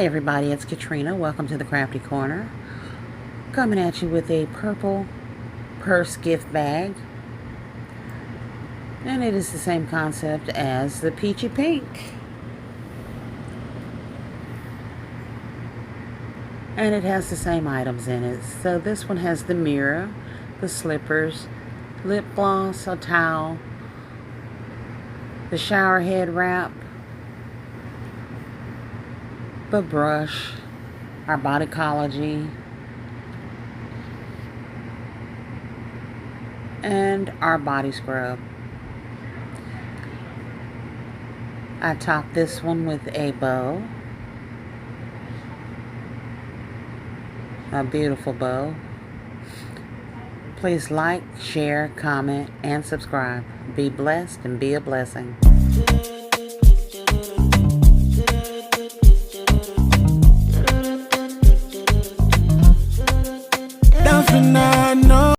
Hi everybody, it's Katrina. Welcome to the Crafty Corner. Coming at you with a purple purse gift bag. And it is the same concept as the peachy pink. And it has the same items in it. So this one has the mirror, the slippers, lip gloss, a towel, the shower head wrap, the brush, our Bodycology, and our body scrub. I topped this one with a bow, a beautiful bow. Please like, share, comment, and subscribe. Be blessed and be a blessing.